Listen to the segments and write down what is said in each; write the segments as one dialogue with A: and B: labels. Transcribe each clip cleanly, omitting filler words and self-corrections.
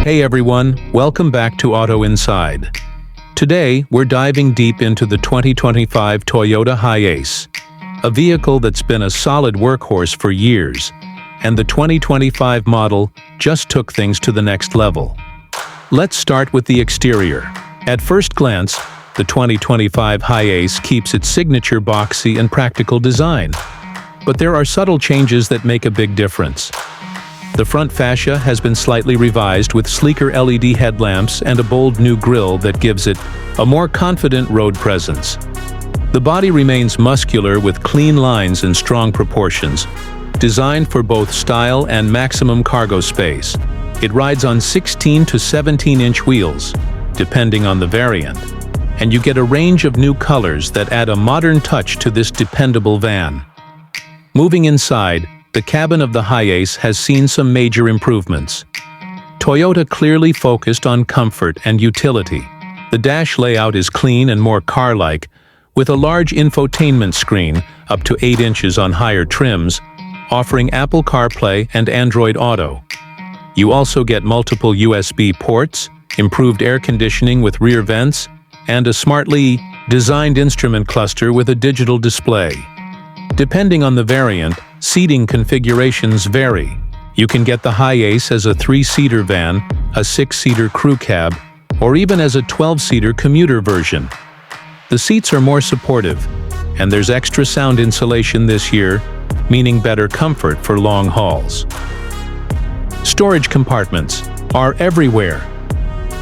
A: Hey everyone, welcome back to Auto Inside. Today, we're diving deep into the 2025 Toyota Hiace, a vehicle that's been a solid workhorse for years, and the 2025 model just took things to the next level. Let's start with the exterior. At first glance, the 2025 Hiace keeps its signature boxy and practical design, but there are subtle changes that make a big difference. The front fascia has been slightly revised with sleeker LED headlamps and a bold new grille that gives it a more confident road presence. The body remains muscular with clean lines and strong proportions, designed for both style and maximum cargo space. It rides on 16 to 17-inch wheels, depending on the variant, and you get a range of new colors that add a modern touch to this dependable van. Moving inside, the cabin of the Hiace has seen some major improvements. Toyota clearly focused on comfort and utility. The dash layout is clean and more car-like, with a large infotainment screen up to 8 inches on higher trims, offering Apple CarPlay and Android Auto. You also get multiple USB ports, improved air conditioning with rear vents, and a smartly designed instrument cluster with a digital display. Depending on the variant, seating configurations vary. You can get the Hiace as a 3-seater van, a 6-seater crew cab, or even as a 12-seater commuter version. The seats are more supportive, and there's extra sound insulation this year, meaning better comfort for long hauls. Storage compartments are everywhere.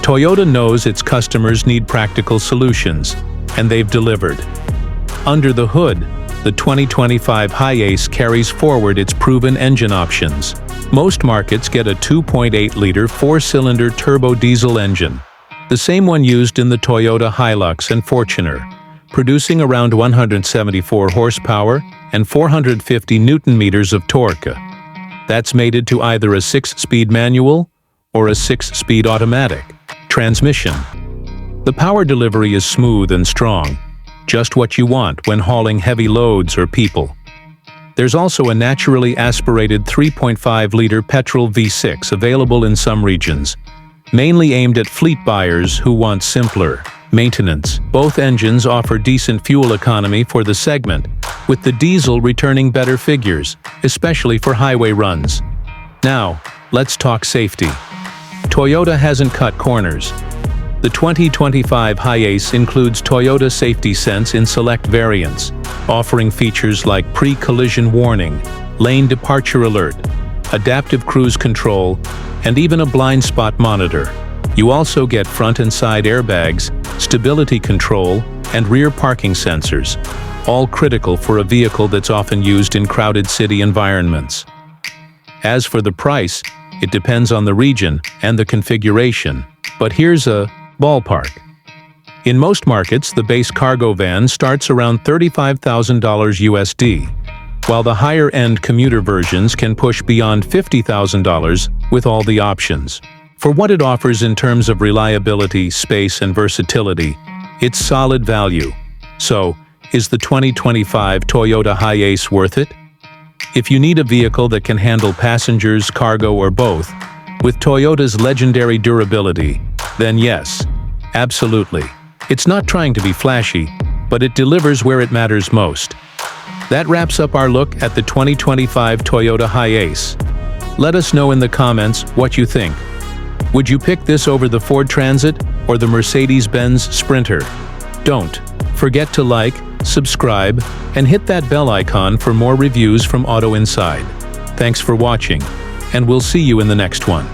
A: Toyota knows its customers need practical solutions, and they've delivered. Under the hood, the 2025 Hiace carries forward its proven engine options. Most markets get a 2.8-liter 4-cylinder turbo diesel engine, the same one used in the Toyota Hilux and Fortuner, producing around 174 horsepower and 450 newton-meters of torque. That's mated to either a 6-speed manual or a 6-speed automatic transmission. The power delivery is smooth and strong, just what you want when hauling heavy loads or people. There's also a naturally aspirated 3.5-liter petrol V6 available in some regions, mainly aimed at fleet buyers who want simpler maintenance. Both engines offer decent fuel economy for the segment, with the diesel returning better figures, especially for highway runs. Now, let's talk safety. Toyota hasn't cut corners. The 2025 Hiace includes Toyota Safety Sense in select variants, offering features like pre-collision warning, lane departure alert, adaptive cruise control, and even a blind spot monitor. You also get front and side airbags, stability control, and rear parking sensors, all critical for a vehicle that's often used in crowded city environments. As for the price, it depends on the region and the configuration, but here's a ballpark. In most markets, the base cargo van starts around $35,000 USD, while the higher-end commuter versions can push beyond $50,000 with all the options. For what it offers in terms of reliability, space, and versatility, it's solid value. So, is the 2025 Toyota Hiace worth it? If you need a vehicle that can handle passengers, cargo, or both, with Toyota's legendary durability, then yes, absolutely. It's not trying to be flashy, but it delivers where it matters most. That wraps up our look at the 2025 Toyota Hiace. Let us know in the comments what you think. Would you pick this over the Ford Transit or the Mercedes-Benz Sprinter? Don't forget to like, subscribe, and hit that bell icon for more reviews from Auto Inside. Thanks for watching, and we'll see you in the next one.